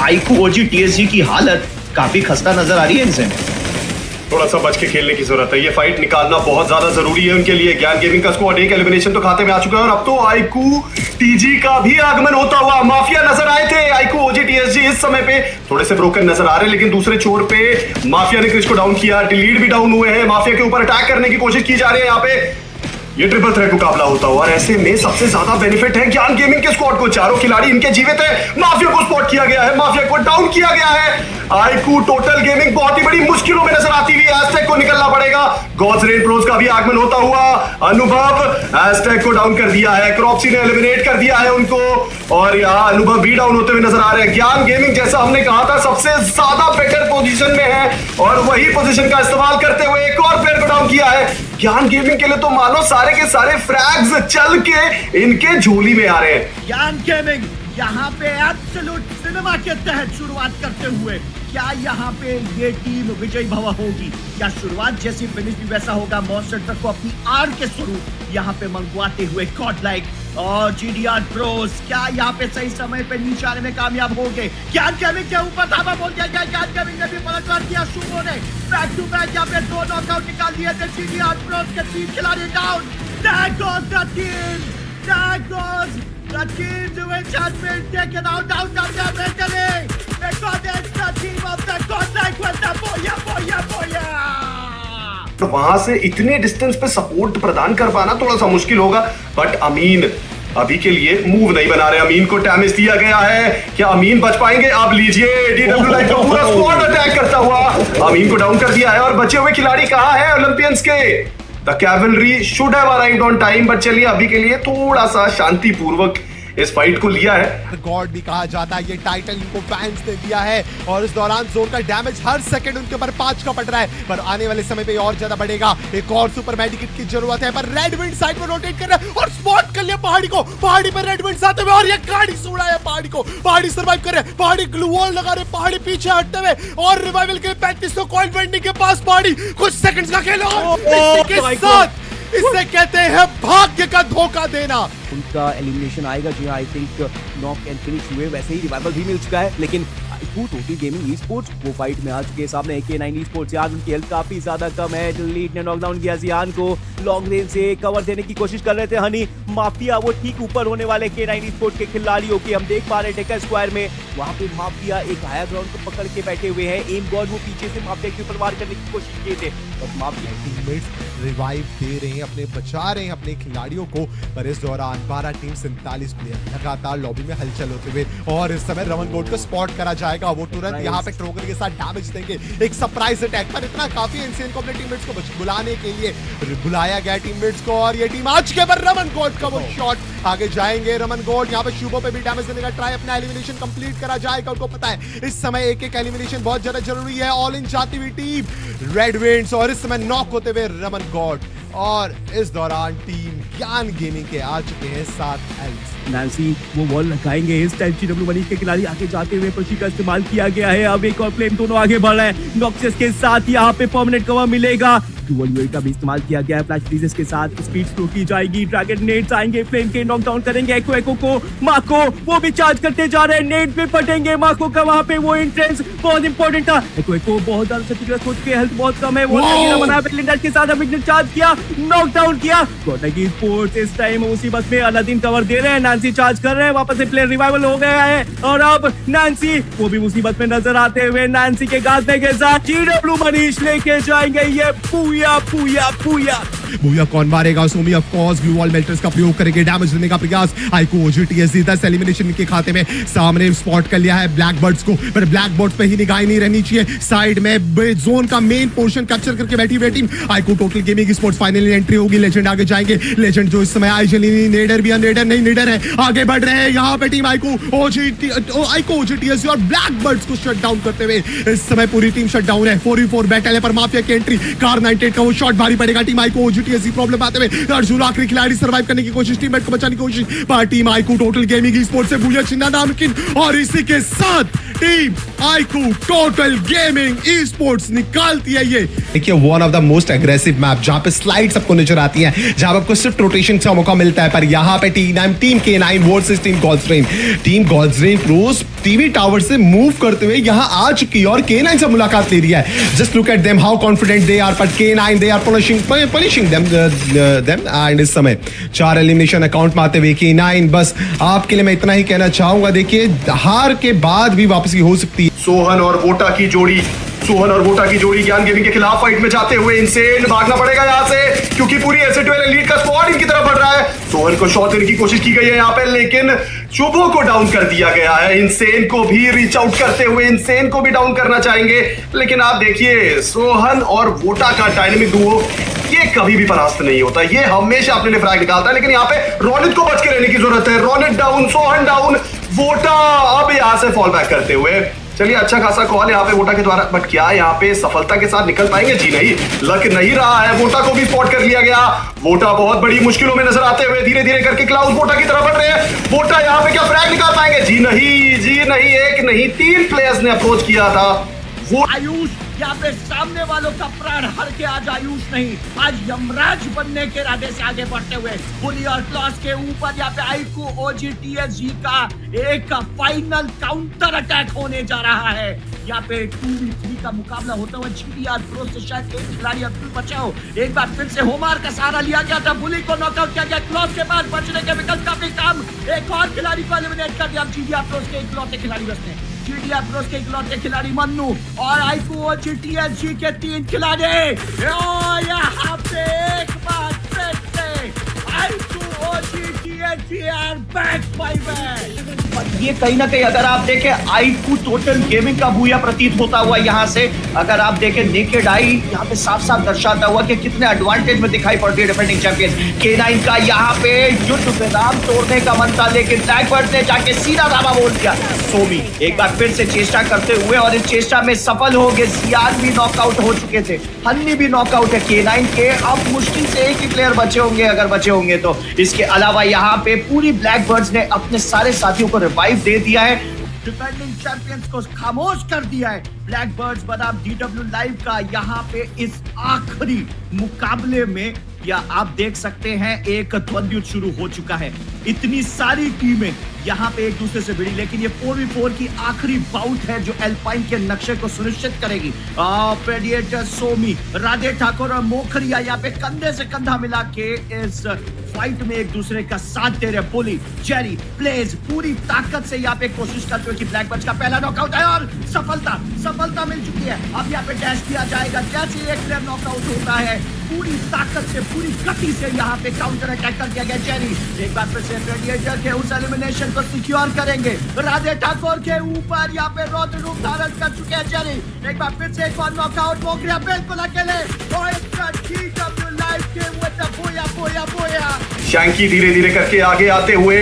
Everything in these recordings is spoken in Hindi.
आईकू ओजी टीएसजी की हालत काफी खस्ता नजर आ रही है इनसे। थोड़ा सा बच के खेलने की जरूरत है, ये फाइट निकालना बहुत ज्यादा जरूरी है उनके लिए। ज्ञान गेमिंग का स्क्वाड एक एलिमिनेशन तो खाते में आ चुका है और अब तो आईकू टीजी का भी आगमन होता हुआ। माफिया नजर आए थे, आईकू ओजी टीएसजी इस समय पे थोड़े से ब्रोकन नजर आ रहे हैं, लेकिन दूसरे छोर पे माफिया ने क्रिश को डाउन किया, लीड भी डाउन हुए हैं। माफिया के ऊपर अटैक करने की कोशिश की जा रही है यहाँ पे। ये ट्रिपल थ्रेट मुकाबला होता हुआ और ऐसे में सबसे ज्यादा बेनिफिट है ज्ञान गेमिंग के स्क्वाड को। चारों खिलाड़ी इनके जीवित है, माफिया को स्पॉट किया गया है, माफिया को डाउन किया गया है। आईकू टोटल गेमिंग बहुत ही बड़ी मुश्किलों में नजर आती हुई। एस्टेक को निकलना पड़ेगा। गॉड्स रेन प्रोज का भी आगमन होता हुआ। अनुभव एस्टेक को डाउन कर दिया है, क्रॉप्सी ने एलिमिनेट कर दिया है उनको और यहाँ अनुभव भी डाउन होते हुए नजर आ रहे हैं। ज्ञान गेमिंग जैसा हमने कहा था सबसे ज्यादा बेटर पोजीशन में है और वही पोजीशन का इस्तेमाल करते हुए एक और प्लेयर को डाउन किया है। ज्ञान गेमिंग के लिए तो मानो सारे के सारे फ्रैग्स चल के इनके झोली में आ रहे हैं। ज्ञान गेमिंग यहाँ पे एब्सोल्यूट सिनेमा के तहत शुरुआत करते हुए क्या यहाँ पे ये टीम विजयी भवा होगी? क्या शुरुआत जैसी फिनिश भी वैसा होगा? मॉन्स्टर ट्रक को अपनी आर के स्वरूप यहाँ पे मंगवाते हुए गॉड लाइक और जीडीआर प्रोस क्या यहाँ पे सही समय पे नीचे आने में कामयाब हो गए? ज्ञान गेमिंग के ऊपर धावा बोल दिया गया। ज्ञान गेमिंग ने भी पलटवार किया। शुभो ने बैक टू बैक यहाँ पे 2 नॉकआउट निकाल दिए थे। जीडीआर प्रोस के 3 खिलाड़ी down. There goes the team. There goes the team which has been taken out of their victory because it's the team of the godlike with the boya. तो वहां से इतने डिस्टेंस पे सपोर्ट प्रदान कर पाना थोड़ा सा मुश्किल होगा, बट अमीन अभी के लिए मूव नहीं बना रहे। अमीन को डैमेज दिया गया है, क्या अमीन बच पाएंगे? अब लीजिए डीडब्ल्यू लाइफ का पूरा स्क्वाड अटैक करता हुआ अमीन को डाउन कर दिया है और बचे हुए खिलाड़ी कहां है ओलंपियंस के? The cavalry should have arrived on time, but चलिए अभी के लिए थोड़ा सा शांतिपूर्वक इस फाइट को लिया है। गॉड भी कहा जाता है, ये टाइटल इनको फैंस ने दिया है और इस दौरान जोन का डैमेज हर सेकंड उनके ऊपर 5 का पड़ रहा है, पर आने वाले समय पे और ज्यादा बढ़ेगा। एक और सुपर मेडिकेट की जरूरत है, पर रेड विंड साइड में रोटेट कर रहा है और स्पॉट कर लिया पहाड़ी को। पहाड़ी पर रेड विंड आते हुए और ये गाड़ी सुड़ा है पहाड़ी को। पहाड़ी सर्वाइव कर रहे हैं, पहाड़ी ग्लू वॉल लगा रहे, पहाड़ी पीछे हटते हुए और रिवाइवल के 3500 कॉइन वेंडिंग के पास पहाड़ी कुछ सेकंड्स का खेल और इसी के साथ इसे कहते हैं भाग्य का धोखा देना। उनका एलिमिनेशन आएगा। जी I think knock and finish हुए, वैसे ही रिवाइवल भी मिल चुका है, लेकिन टोटल गेमिंग ई स्पोर्ट्स वो फाइट में आ चुके हैं। सामने AK9 स्पोर्ट्स यार उनकी हेल्थ काफी ज्यादा कम है। लीड ने नॉकडाउन किया जियान को, लॉन्ग रेंज से कवर देने की कोशिश कर रहे थे हनी। माफिया वो ठीक ऊपर होने वाले K9 स्पोर्ट्स के खिलाड़ियों की हम देख पा रहे थे टेका स्क्वायर में। वहां पे माफिया एक हायर ग्राउंड को पकड़ के बैठे हुए हैं। एम गॉड वो पीछे से माफिया के ऊपर वार करने की कोशिश किए थे, बट माफिया टीममेट्स रिवाइव दे रहे हैं, अपने बचा रहे हैं अपने खिलाड़ियों को। पर इस दौरान 12 टीम 47 प्लेयर लगातार लॉबी में हलचल होते हुए और इस समय रमन गोल्ड को स्पॉट करा जाएगा। वो तुरंत यहाँ पे ट्रोगर के साथ डैमेज देंगे। एक सरप्राइज अटैक पर इतना काफी इंसेन को अपने टीममेट्स को बुलाने के लिए बुलाया गया टीममेट्स को और ये टीम आज के पर रमन गोल्ड का वो शॉट आगे जाएंगे। रमन गोल्ड यहाँ पे शुभो पे भी डैमेज देने का ट्राई, अपना एलिमिनेशन कंप्लीट करा जाएगा। उनको पता है इस समय एक एलिमिनेशन बहुत ज्यादा जरूरी है। ऑल इन जाती हुई टीम रेड विंड्स और इस समय नॉक होते हुए रमन गॉड और इस दौरान टीम ज्ञान गेमिंग के आ चुके हैं 7 एल्स। नैन्सी वो वॉल लगाएंगे। इस टाइम GW मनीष के खिलाड़ी आगे जाते हुए प्रशी का इस्तेमाल किया गया है। अब एक और फ्लेम दोनों आगे बढ़ रहे हैं। नॉक्सियस के साथ यहाँ पे परमानेंट कवर मिलेगा। डुअल यूएल का भी इस्तेमाल किया गया है। फ्लैश फ्रीजेस के साथ स्पीड स्लो की जाएगी। ड्रैगन नेट्स आएंगे, फ्लेम के नॉकडाउन करेंगे एको को। माको वो भी चार्ज करते जा रहे हैं, नेट पे फटेंगे। माको का वहां पे वो एंट्रेंस बहुत इंपॉर्टेंट था। एको बहुत ज्यादा क्षतिग्रस्त हो चुके, हेल्थ बहुत कम है। वो बना लिंडर के साथ अभी चार्ज किया, नॉकडाउन किया। गोटकी स्पोर्ट्स इस टाइम उसी बस में अलादीन कवर दे रहे हैं। नैन्सी चार्ज कर रहे हैं, वापस से प्लेयर रिवाइवल हो गया है और अब नैन्सी वो भी मुसीबत में नजर आते हुए नैन्सी के गाजने के साथ GW मनीष लेके जाएंगे ये पूया पूया पूया। भूया कौन मारेगा? सोमी of course glue wall melters का प्रयोग करेंगे, डैमेज देने का प्रयास। आईकू ओजी टीएसजी 10 एलिमिनेशन के खाते में सामने स्पॉट कर लिया है ब्लैक बर्ड्स को, पर ब्लैक बर्ड्स पे ही निगाह नहीं रहनी चाहिए। साइड में जोन का मेन पोर्शन कैप्चर करके बैठी हुई team iQOO total gaming sports finally entry होगी। लेजेंड आगे जाएंगे, लेजेंड जो इस समय आईजली नेडर भी नेडर नहीं नेडर है, आगे बढ़ रहे हैं। यहाँ पे टीम आईकू ओजी टीएसजी और ब्लैक बर्ड्स को शट डाउन करते हुए इस समय पूरी टीम शट डाउन है। 4v4 बैटल है, पर माफिया की एंट्री कार 98 का वो शॉट भारी पड़ेगा टीम आईकू जीटीएससी प्रॉब्लम आते हुए अर्जुन आखिरी खिलाड़ी सर्वाइव करने की कोशिश, टीममेट को बचाने की कोशिश, पर team iQOO total gaming sports से भूया छिंदा नामुमकिन और इसी के साथ team iQOO total gaming e sports निकालती है ये। देखिए one of the most aggressive map जहां पे स्लाइड सबको नजर आती है, जहां आपको सिर्फ रोटेशन का मौका मिलता है, पर यहां पे team K9 versus team Goldstream. Team Goldstream pros TV tower से मूव करते हुए यहां आ चुकी है और K9 से मुलाकात ले रही है। Just look at them how confident they are, but K9 they are punishing them and इस समय 4 एलिमिनेशन अकाउंट में आते हुए K9, बस आपके लिए मैं इतना ही कहना चाहूंगा, देखिए हार के बाद भी वापसी हो सकती है। सोहन और वोटा की जोड़ी ज्ञान गेमिंग के खिलाफ फाइट में जाते हुए इनसेन भागना पड़ेगा यहां से, क्योंकि पूरी एसिड एलीट का स्क्वाड इनकी तरफ बढ़ रहा है। सोहन को शॉट देने की कोशिश की गई है यहां पे, लेकिन चुबो को डाउन कर दिया गया है। इनसेन को भी रीच आउट करते हुए इनसेन को भी डाउन करना चाहेंगे, लेकिन आप देखिए सोहन और वोटा का डायनेमिक डुओ ये कभी भी परास्त नहीं होता, ये हमेशा अपने लिए फ्रैग निकालता है। लेकिन यहाँ पे रोनित को बच के रहने की जरूरत है। रोनित डाउन, सोहन डाउन, वोटा अब यहां से फॉल बैक करते हुए। चलिए अच्छा खासा कॉल यहाँ पे वोटा के द्वारा, बट क्या यहाँ पे सफलता के साथ निकल पाएंगे? जी नहीं, लक नहीं रहा है। वोटा को भी स्पॉट कर लिया गया। वोटा बहुत बड़ी मुश्किलों में नजर आते हुए धीरे धीरे करके क्लाउड वोटा की तरफ बढ़ रहे हैं। वोटा यहाँ पे क्या फ्रैग निकाल पाएंगे? जी नहीं, एक नहीं 3 प्लेयर्स ने अप्रोच किया था। वो आयुष यहाँ पे सामने वालों का प्राण हर के आज आयुष नहीं, आज यमराज बनने के इरादे से आगे बढ़ते हुए बुली और क्लॉस के ऊपर यहाँ पे आईकू OGTSG का एक फाइनल काउंटर अटैक होने जा रहा है। यहाँ पे 2v3 का मुकाबला होता हुआ GDR प्रो से शायद एक खिलाड़ी अब्दुल बचाओ एक बार फिर से होमार का सहारा लिया गया था। बुली को नॉकआउट किया गया। क्लॉस के बाद बचने के विकल्प काफी कम, एक और खिलाड़ी को एलिमिनेट कर दिया। GDR प्रो के इकलौते खिलाड़ी बचते हैं। GDR प्रो के इकलौते खिलाड़ी मन्नू और आईकू OGTSG के 3 खिलाड़ी। यहाँ पे एक बार फिर से iQOO OGTSG are back by back। ये कहीं ना कहीं अगर आप देखें आईकू टोटल गेमिंग का भूया प्रतीत होता हुआ यहाँ से अगर आप देखें नेकेड आई यहाँ पे साफ साफ दर्शाता हुआ कि कितने एडवांटेज में दिखाई पड़ती है डिफेंडिंग चैंपियन K9 का। यहाँ पे युद्ध विराम तोड़ने का मन था, लेकिन ब्लैकबर्ड ने जाके सीधा धावा बोल दिया। सोमी एक बार फिर से चेष्टा करते हुए और इस चेष्टा में सफल हो गए। सियान भी नॉकआउट हो चुके थे, हन्नी भी नॉकआउट है K9 के। अब मुश्किल से एक ही प्लेयर बचे होंगे अगर बचे होंगे तो। इसके अलावा यहाँ पे पूरी ब्लैकबर्ड्स ने अपने सारे साथियों को रिवाइव दे दिया है, डिफेंडिंग चैंपियंस को खामोश कर दिया है। ब्लैकबर्ड्स बनाम DW लाइव का यहाँ पे इस आखिरी मुकाबले में या आप देख सकते हैं एक द्वंद्व युद्ध शुरू हो चुका है। इतनी सारी टीमें यहाँ पे एक दूसरे से भिड़ी, लेकिन ये 4v4 की आखिरी बाउट है जो एल्पाइन के नक्शे को सुनिश्चित करेगी। प्रेडिएटर सोमी, राधे ठाकुर और मोखरिया यहाँ पे कंधे से कंधा मिला के इस फाइट में एक दूसरे का साथ दे रहे। बुली, जेरी, ब्लेज पूरी ताकत से यहाँ पे कोशिश करते हुए कि ब्लैकबर्ड्स का पहला नॉकआउट है और सफलता मिल चुकी है। अब यहाँ पे डैश किया जाएगा। जैसे एक प्लेयर नॉकआउट होता है पूरी ताकत से पूरी गति से यहाँ पे काउंटर अटैक कर दिया गया। जेरी एक बार फिर से रेडिएटर के उस एलिमिनेशन को सिक्योर करेंगे। राधे ठाकुर के ऊपर यहाँ पे रौद्र रूप धारण कर चुके हैं जेरी। एक बार फिर से एक और नॉकआउट। मोखरिया बिल्कुल अकेले। DW लाइव के बोया। शैंकी धीरे धीरे करके आगे आते हुए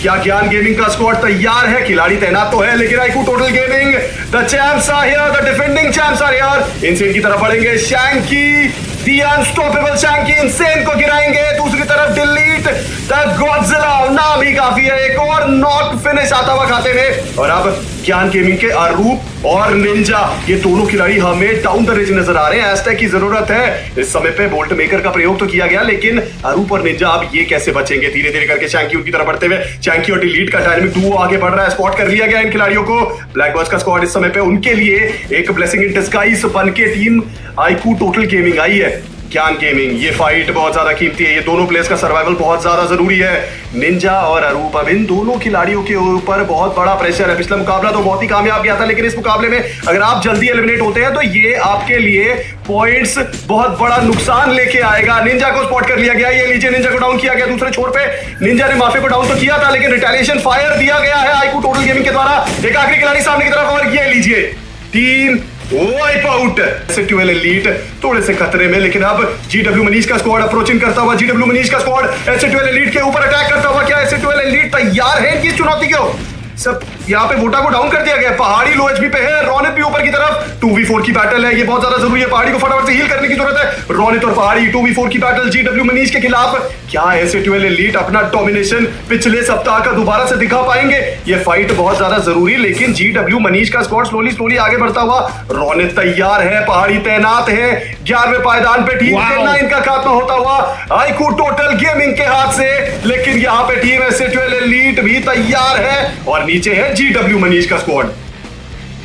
क्या ज्ञान गेमिंग का स्क्वाड तैयार है? खिलाड़ी तैनात तो है, लेकिन iQOO total gaming the champs are here, the defending champs are here. Insane की तरफ बढ़ेंगे। Shanky the unstoppable Shanky Insane को गिराएंगे। दूसरी तरफ डिलीट द गॉडजिला, नाम ही काफी है। एक और नॉक फिनिश आता हुआ खाते में। और अब ज्ञान गेमिंग के अरूप और निंजा, ये दोनों खिलाड़ी हमें डाउन द रेंज नजर आ रहे हैं। हैशटैग की जरूरत है। इस समय पे बोल्ट मेकर का प्रयोग तो किया गया, लेकिन अरूप और निंजा अब ये कैसे बचेंगे? धीरे धीरे करके शैंकी उनकी तरफ बढ़ते हुए। शैंकी और डिलीट का डायनामिक डुओ आगे बढ़ रहा है। स्पॉट कर लिया गया इन खिलाड़ियों को। ब्लैकबर्ड्स का स्क्वाड इस समय पे उनके लिए एक ब्लेसिंग इन डिस्गाइज बन के टीम आईकू टोटल गेमिंग आई है। ज्ञान गेमिंग, ये फाइट बहुत ज्यादा कीमती है। ये दोनों प्लेयर्स का सर्वाइवल बहुत ज्यादा जरूरी है। निंजा और अरूप, अब इन दोनों खिलाड़ियों के ऊपर बहुत बड़ा प्रेशर है। पिछला मुकाबला तो बहुत ही कामयाब गया था, लेकिन इस मुकाबले में अगर आप जल्दी एलिमिनेट होते हैं तो ये आपके लिए पॉइंट्स बहुत बड़ा नुकसान लेके आएगा। निंजा को स्पॉट कर लिया गया। ये लीजिए, निंजा को डाउन किया गया। दूसरे छोर पे निंजा ने माफी को डाउन तो किया था, लेकिन रिटेलिएशन फायर दिया गया है आईकू टोटल गेमिंग के द्वारा। एक आखिरी खिलाड़ी सामने की तरफ, और ये लीजिए 3 वाइप आउट। एसिड एलीट थोड़े से खतरे में, लेकिन अब GW मनीष का स्क्वाड अप्रोचिंग करता हुआ। GW मनीष का स्क्वाड एसिड एलीट के ऊपर अटैक करता हुआ। क्या एसिड एलीट तैयार है इनकी चुनौती को? सब यहाँ पे वोटा को डाउन कर दिया गया। पहाड़ी लो एचपी पे है। रोनित भी ऊपर की तरफ। 2v4 की बैटल है, ये बहुत ज्यादा जरूरी है। पहाड़ी को फटाफट से हील करने की जरूरत है। रोनित और पहाड़ी 2v4 की बैटल GW मनीष के खिलाफ। क्या एस-12 एलीट अपना डोमिनेशन पिछले सप्ताह का दोबारा से दिखा पाएंगे? ये फाइट बहुत ज्यादा जरूरी, लेकिन जीडब्ल्यू मनीष का स्क्वाड स्लोली आगे बढ़ता हुआ। रोनित तैयार है, पहाड़ी तैनात है, 11वें पायदान पे टीम के 9 का खात्मा होता हुआ आईकू टोटल गेमिंग के हाथ से। लेकिन यहाँ पे टीम एस-12 एलीट भी तैयार है और नीचे है जीडब्ल्यू मनीष का स्क्वाड।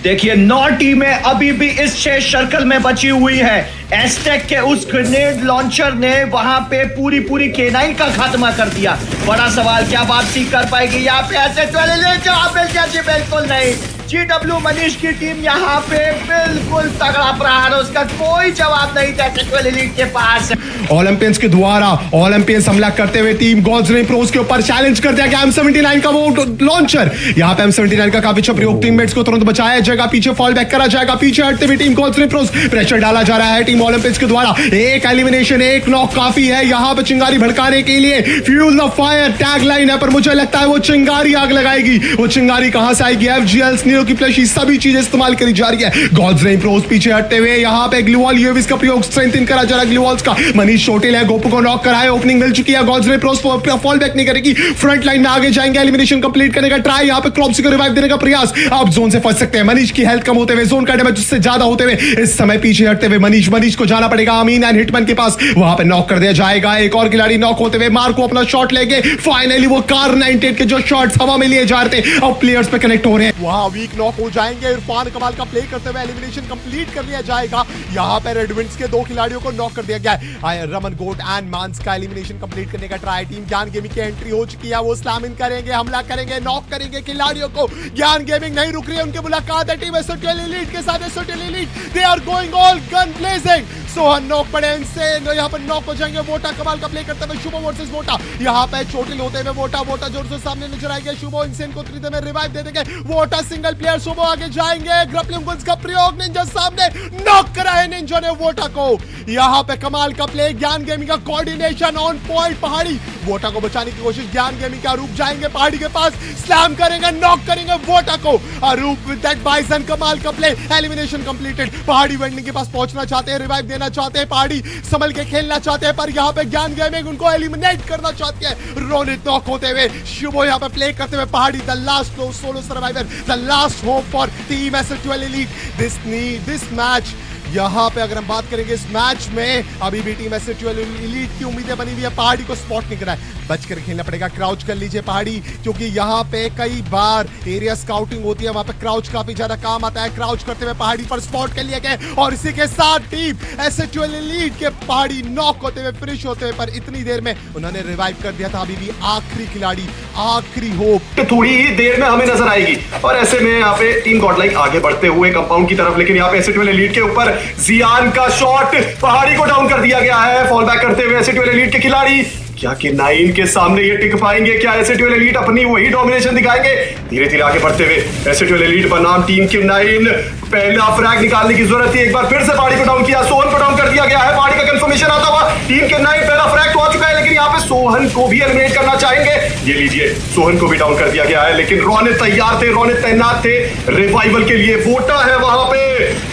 देखिए 9 टीमें अभी भी इस 6 सर्कल में बची हुई है। एस्टेक के उस ग्रेनेड लॉन्चर ने वहां पे पूरी K9 का खात्मा कर दिया। बड़ा सवाल, क्या वापसी कर पाएगी यहाँ पे एस-12? बिल्कुल नहीं। जीडब्ल्यू मनीष की टीम यहाँ पे बिल्कुल तगड़ा प्रहार, उसका कोई जवाब नहीं था एस-12 एलीट के पास। ओलंपियंस के द्वारा ओलंपियंस हमला करते हुए टीम गॉड्स रेन प्रोस के ऊपर चैलेंज कर दिया गया M79 का वो लॉन्चर। यहाँ पे M79 का काफी अच्छा प्रयोग, टीममेट्स को तुरंत बचाया जाएगा, पीछे फॉल बैक करा जाएगा, पीछे हटते हुए team Gods Reign pros pressure डाला जा रहा है टीम ओलंपियंस के द्वारा। एक एलिमिनेशन, एक नॉक काफी है यहाँ पे चिंगारी भड़काने के लिए। फ्यूल द फायर टैगलाइन है, पर मुझे लगता है वो चिंगारी आग लगाएगी। वो चिंगारी कहां से आएगी? FGL नीरो की फ्लैश, सभी चीजें इस्तेमाल करी जा रही है। गॉड्स रेन प्रोस पीछे हटते हुए यहाँ पे ग्लूवॉल यूएवीज का प्रयोग स्ट्रेंथन करा जा रहा है ग्लूवॉल्स का। मनीष चोटिल है, गोपू को नॉक करा है, ओपनिंग मिल चुकी है। Gods Reign pros fall back नहीं करेगी, फ्रंट लाइन में आगे जाएंगे, एलिमिनेशन कंप्लीट करने का ट्राई, यहाँ पे क्रॉप्सी को रिवाइव देने का प्रयास। अब जोन से फंस सकते हैं, मनीष की हेल्थ कम होते हुए, जोन का डैमेज उससे ज्यादा होते हुए इस समय पीछे हटते हुए मनीष को जाना पड़ेगा अमीन एंड हिटमैन के पास, वहां पे नॉक कर दिया जाएगा। एक और खिलाड़ी नॉक होते हुए मार्को अपना शॉट लेके फाइनली वो कार 98 के जो शॉट्स हवा में लिए जा रहे थे अब प्लेयर्स पे कनेक्ट हो रहे हैं, वहां वीक नॉक हो जाएंगे। इरफान कमाल का प्ले करते हुए एलिमिनेशन कंप्लीट कर लिया जाएगा। यहाँ पे रेडविंड्स के 2 खिलाड़ियों को नॉक कर दिया गया है। रमन गोट एंड मांस का एलिमिनेशन कंप्लीट करने का ट्राई, टीम ज्ञान गेमिंग की एंट्री हो चुकी है, वो स्लैम इन करेंगे, हमला करेंगे, नॉक करेंगे खिलाड़ियों को। ज्ञान गेमिंग नहीं रुक रही है, उनकी मुलाकात है टीम एस-12 एलीट के साथ। एस-12 elite they are going all gun blazing. सोहन नॉक पड़े इनसे, यहाँ पर नॉक हो जाएंगे। वोटा कमाल का प्ले करते हुए शुभो वर्सेस वोटा, यहाँ पे चोटिल होते हुए वोटा जोर से सामने नजर आएंगे। शुभो इनसे इनको त्रिदे में रिवाइव दे देंगे। वोटा सिंगल प्लेयर, शुभो आगे जाएंगे, ग्रैप्लिंग गुन्स का प्रयोग, निंजा सामने नॉक करा है निंजा ने वोटा को। यहाँ पे कमाल का प्ले, ज्ञान गेमिंग का कोऑर्डिनेशन ऑन पॉइंट। पहाड़ी वोटा को बचाने की कोशिश, ज्ञान गेमिंग का रूप जाएंगे पहाड़ी के पास, स्लैम करेंगे, नॉक करेंगे वोटा को। रूप विद दैट बाइसन, कमाल का प्ले, एलिमिनेशन कंप्लीटेड। पहाड़ी वेंडिंग के पास पहुंचना चाहते हैं, रिवाइव देना चाहते हैं, पहाड़ी संभल के खेलना चाहते हैं, पर यहाँ पे ज्ञान गेमिंग उनको एलिमिनेट करना चाहती है। रोनित नॉक होते हुए, शुभो यहाँ पे प्ले करते हुए, पहाड़ी the last solo survivor, the last hope for team एस-12 एलीट। दिस मैच, यहाँ पे अगर हम बात करेंगे इस मैच में अभी भी टीम एस-12 एलीट की उम्मीदें बनी हुई है। पहाड़ी को स्पॉट नहीं करा है, बचकर खेलना पड़ेगा। क्राउच कर लीजिए पहाड़ी, क्योंकि यहाँ पे कई बार एरिया स्काउटिंग होती है, वहां पे क्राउच काफी ज्यादा काम आता है। क्राउच करते हुए पहाड़ी पर स्पॉट कर लिया गया और इसी के साथ टीम एस-12 एलीट के पहाड़ी नॉक होते हुए, फिनिश होते हुए, पर इतनी देर में उन्होंने रिवाइव कर दिया था। अभी भी आखिरी खिलाड़ी, आखिरी होप थोड़ी ही देर में हमें नजर आएगी। और ऐसे में यहाँ पे टीम गॉडलाइक आगे बढ़ते हुए कंपाउंड की तरफ, लेकिन यहाँ पे एस-12 एलीट के ऊपर जियान का शॉट, पहाड़ी को डाउन कर दिया गया है। फॉल बैक करते हुए एस-12 एलीट के खिलाड़ी, क्या K9 के सामने ये टिक पाएंगे? क्या एस-12 एलीट अपनी वही डोमिनेशन दिखाएंगे? धीरे धीरे आगे बढ़ते हुए एस-12 एलीट बनाम टीम K9, पहला फ्रैग निकालने की जरूरत थी। एक बार फिर से पहाड़ी को डाउन किया, सोहन को डाउन कर दिया गया है। पहाड़ी का कंफर्मेशन आता हुआ टीम K9, पहला फ्रैग तो आ चुका है, लेकिन यहाँ पे सोहन को भी एलिमिनेट करना चाहेंगे। ये लीजिए, सोहन को भी डाउन कर दिया गया है, लेकिन रोनित तैयार थे, रोनित तैनात थे रिवाइवल के लिए। वोटा है वहां पे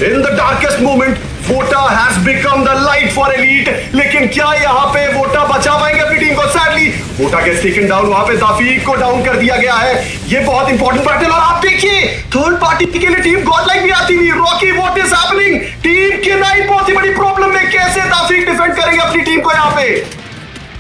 इन द डार्केस्ट मोमेंट, वोटा has become the light for elite. लेकिन क्या यहाँ पे वोटा बचा पाएंगे अपनी टीम को? सैडली वोटा के सेकंड डाउन, वहां पे दाफीक को डाउन कर दिया गया है। ये बहुत इंपॉर्टेंट बैटल, और आप देखिए थर्ड पार्टी के लिए टीम गॉडलाइक भी आती हुई। Rocky what is happening? Team K9 बहुत ही बड़ी प्रॉब्लम में, कैसे दाफीक डिफेंड करेंगे अपनी टीम को? यहाँ पे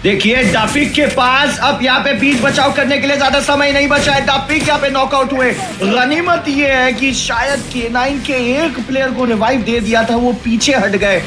देखिए दाफिक के पास अब यहाँ पे बीच बचाव करने के लिए ज्यादा समय नहीं बचा है। दाफिक यहाँ पे नॉकआउट हुए। गनीमत ये है कि शायद K9 के एक प्लेयर को रिवाइव दे दिया था, वो पीछे हट गए।